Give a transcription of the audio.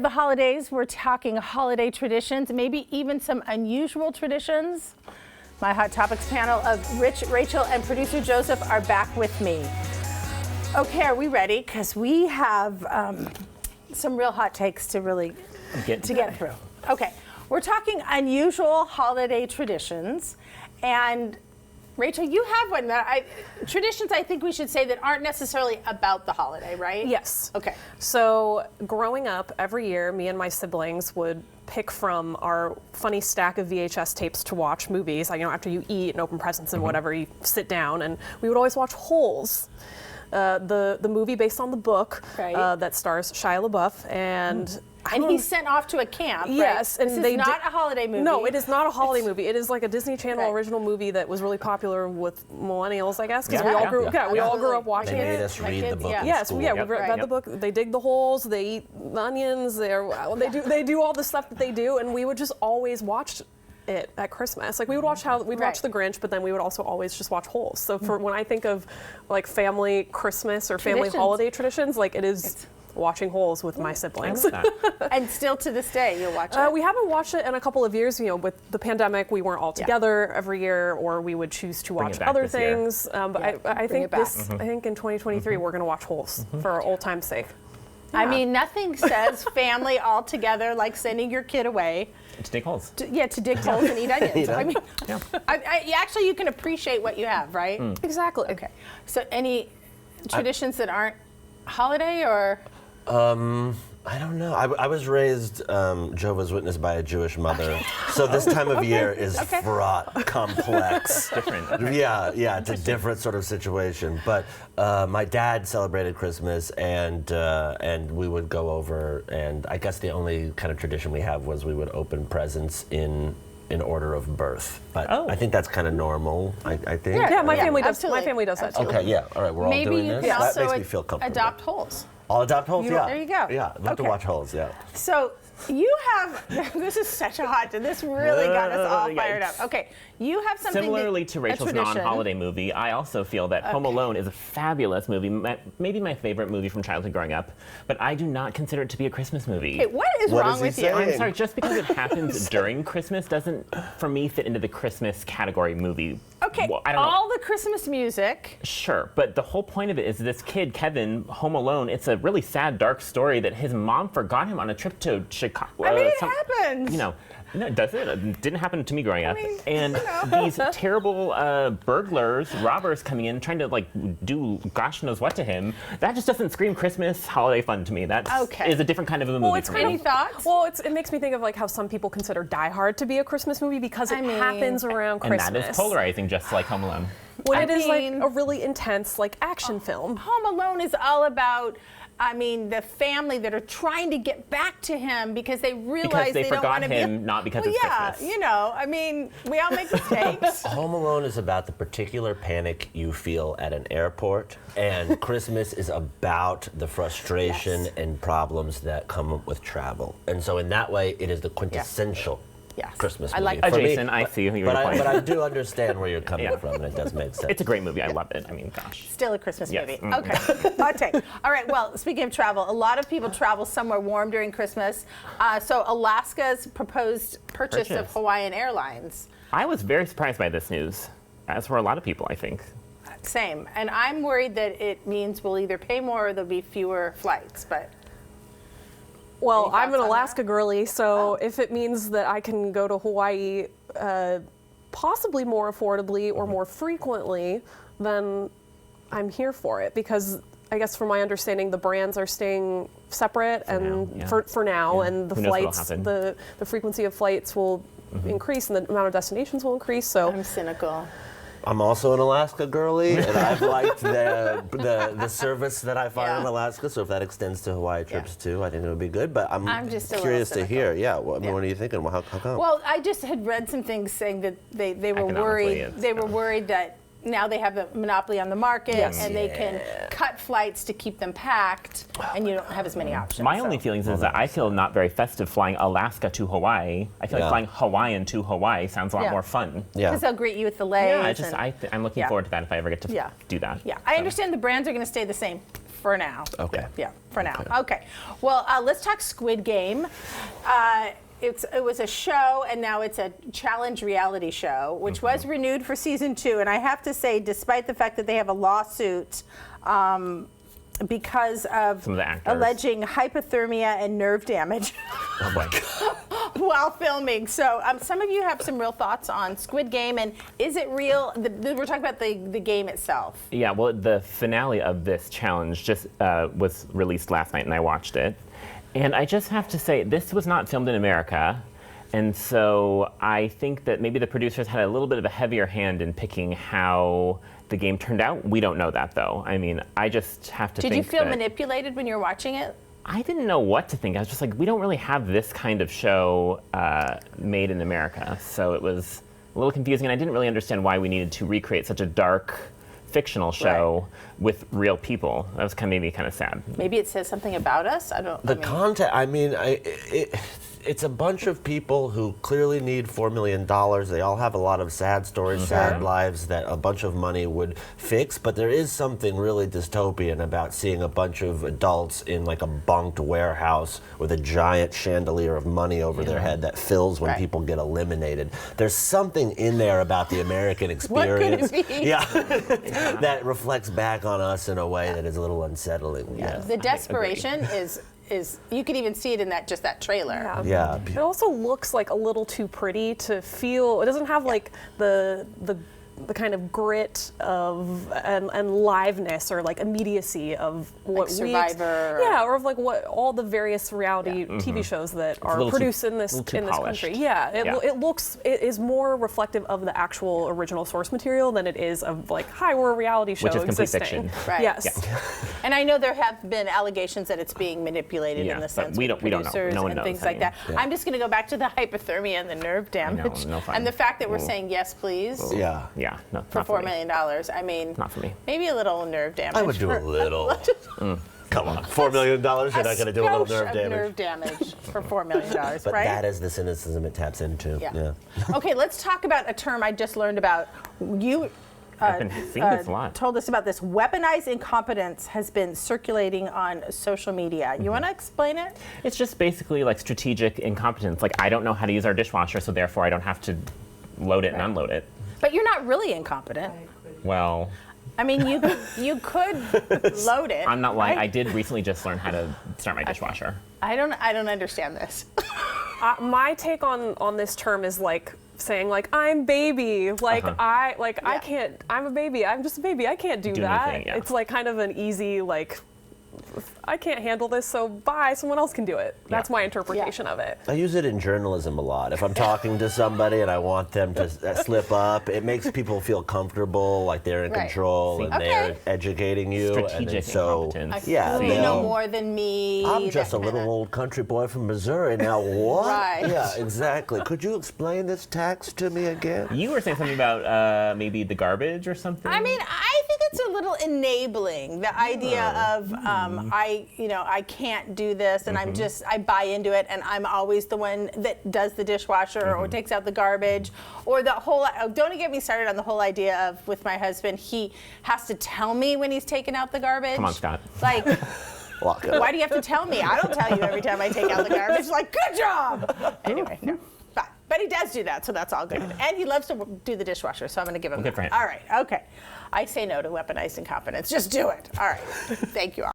The holidays, we're talking holiday traditions, maybe even some unusual traditions. My Hot Topics panel of Rich, Rachel, and producer Joseph are back with me. Okay, are we ready? Because we have some real hot takes to really get through. Okay, we're talking unusual holiday traditions, and Rachel, you have one that traditions I think we should say that aren't necessarily about the holiday, right? Yes. Okay. So growing up, every year, me and my siblings would pick from our funny stack of VHS tapes to watch movies. You know, after you eat and open presents and whatever, you sit down, and we would always watch Holes, the movie based on the book that stars Shia LaBeouf, and he's sent off to a camp. Yes, right? and this is not a holiday movie. No, it is not a holiday movie. It is like a Disney Channel original movie that was really popular with millennials, I guess, because we all grew up watching it. They made us read the book. Yes, we read the book. They dig the holes. They eat onions. They do all the stuff that they do, and we would just always watch it at Christmas. Like we'd watch The Grinch, but then we would also always just watch Holes. So for when I think of like family Christmas or family holiday traditions, like it is watching Holes with my siblings. And still to this day, you'll watch it? We haven't watched it in a couple of years. You know, with the pandemic, we weren't all together every year, or we would choose to watch other things. But I think I think in 2023 we're going to watch Holes for old time's sake. I mean, nothing says family all together like sending your kid away. To dig holes. To dig holes and eat onions. I mean, actually, you can appreciate what you have, right? Exactly. Okay. So, any traditions that aren't holiday or? I don't know. I was raised Jehovah's Witness by a Jewish mother, so this time of year is fraught, complex. Different. Yeah, it's a different sort of situation. But my dad celebrated Christmas, and we would go over, and I guess the only kind of tradition we have was we would open presents in order of birth. But I think that's kind of normal. I think. Yeah, my family does. Absolutely. My family does that too. Okay, yeah. All right, we're all doing this. Maybe you can also that makes me feel comfortable. adopt Holes. I'll adopt Holes, yeah. There you go. Yeah, I'd love to watch Holes, yeah. So you have, this is such a hot, this really got us all fired up. Okay, you have something Similarly to Rachel's non-holiday movie, I also feel that Home Alone is a fabulous movie, maybe my favorite movie from childhood growing up, but I do not consider it to be a Christmas movie. Okay, what is wrong with you? I'm sorry, just because it happens during Christmas doesn't, for me, fit into the Christmas category movie. Okay, well, I don't know. All the Christmas music. Sure, but the whole point of it is this kid, Kevin, home alone. It's a really sad, dark story that his mom forgot him on a trip to Chicago. I mean, it happens. You know, no, does it? It didn't happen to me growing up. And you these terrible burglars, robbers coming in, trying to like do gosh knows what to him. That just doesn't scream Christmas holiday fun to me. That is a different kind of a movie for me. Any thoughts? Well, it makes me think of like how some people consider Die Hard to be a Christmas movie because it happens around Christmas. And that is polarizing, just like Home Alone. When it is like a really intense like action film. Home Alone is all about, the family that are trying to get back to him because they realize they don't want to be. Because they forgot him, not because it's Christmas. You know, we all make mistakes. Home Alone is about the particular panic you feel at an airport, and Christmas is about the frustration and problems that come up with travel. And so in that way, it is the quintessential Christmas movie. I like Jason, I see your point. But I do understand where you're coming from, and it does make sense. It's a great movie. I love it. I mean, gosh. Still a Christmas movie. Okay. Hot take. All right. Well, speaking of travel, a lot of people travel somewhere warm during Christmas. So Alaska's proposed purchase of Hawaiian Airlines. I was very surprised by this news, as were a lot of people, I think. Same. And I'm worried that it means we'll either pay more or there'll be fewer flights. But well, I'm an Alaska girly, so if it means that I can go to Hawaii possibly more affordably or more frequently, then I'm here for it. Because I guess from my understanding, the brands are staying separate for now, and the flights, the frequency of flights will increase, and the amount of destinations will increase. So I'm cynical. I'm also an Alaska girly, and I've liked the service that I find in Alaska. So if that extends to Hawaii trips too, I think it would be good. But I'm just curious to hear. Yeah, what are you thinking? Well, how come? Well, I just had read some things saying that they were worried. They were worried that now they have a monopoly on the market, and they can cut flights to keep them packed, and you don't have as many options. My only feelings is that I feel not very festive flying Alaska to Hawaii. I feel like flying Hawaiian to Hawaii sounds a lot more fun. Because they'll greet you with the legs. I'm looking forward to that if I ever get to do that. Yeah, I understand the brands are going to stay the same. for now. Okay. Yeah, for now. Okay. Well, let's talk Squid Game. It was a show, and now it's a challenge reality show, which was renewed for season 2. And I have to say, despite the fact that they have a lawsuit because of some of the actors alleging hypothermia and nerve damage Oh my God. while filming. So some of you have some real thoughts on Squid Game, and is it real? We're talking about the game itself. Yeah, well, the finale of this challenge just was released last night, and I watched it. And I just have to say, this was not filmed in America. And so I think that maybe the producers had a little bit of a heavier hand in picking how the game turned out. We don't know that, though. I mean, I just have to think Did you feel that manipulated when you were watching it? I didn't know what to think. I was just like, we don't really have this kind of show made in America. So it was a little confusing, and I didn't really understand why we needed to recreate such a dark fictional show with real people. That was made me kind of sad. Maybe it says something about us. Content. I mean, it's a bunch of people who clearly need $4 million. They all have a lot of sad stories, sad lives that a bunch of money would fix. But there is something really dystopian about seeing a bunch of adults in like a bunked warehouse with a giant chandelier of money over their head that fills when people get eliminated. There's something in there about the American experience. What could it be? Yeah, that reflects back on us in a way that is a little unsettling. Yeah. The desperation is you can even see it in that trailer. Yeah. It also looks like a little too pretty to feel. It doesn't have like the kind of grit of and liveness or like immediacy of what like Survivor. Or of like what all the various reality TV shows that are produced in this country. It is more reflective of the actual original source material than it is of like, hi, we're a reality show which is complete existing. fiction. Right. Yes. Yeah. And I know there have been allegations that it's being manipulated in the sense we don't know. No one and knows. things like that. Yeah. I'm just going to go back to the hypothermia and the nerve damage, no fun. and the fact that we're saying yes, please. Yeah. Yeah, no, For not $4 me. million. I mean, Not for me. Maybe a little nerve damage. I would do a little. Come on, $4 million. You're not going to do a little nerve damage. For $4 million, But right? that is the cynicism it taps into. Yeah. Okay, let's talk about a term I just learned about. You I've been seeing this a lot. told us about this. Weaponized incompetence has been circulating on social media. You want to explain it? It's just basically like strategic incompetence. Like, I don't know how to use our dishwasher, so therefore I don't have to load it and unload it. But you're not really incompetent. Well, I mean, you could load it. I'm not lying. I did recently just learn how to start my dishwasher. I don't understand this. My take on this term is like saying like, I'm baby, like I can't, I'm a baby, I'm just a baby, I can't do that. Anything, yeah. It's like kind of an easy like, I can't handle this, so bye, someone else can do it. That's my interpretation of it. I use it in journalism a lot. If I'm talking to somebody and I want them to slip up, it makes people feel comfortable, like they're in control and they're educating you. Strategic incompetence. You know more than me. I'm just a little old country boy from Missouri. Now what? Right. Yeah, exactly. Could you explain this tax to me again? You were saying something about maybe the garbage or something? I mean, I think it's a little enabling, the idea of I can't do this, and I buy into it, and I'm always the one that does the dishwasher or takes out the garbage, or the whole. Don't get me started on the whole idea of with my husband, he has to tell me when he's taking out the garbage. Come on, Scott. Like, why do you have to tell me? I don't tell you every time I take out the garbage. Like, good job. Anyway, no. But he does do that, so that's all good. And he loves to do the dishwasher, so I'm going to give him Good for him. All right, okay. I say no to weaponized incompetence. Just do it. All right. Thank you all.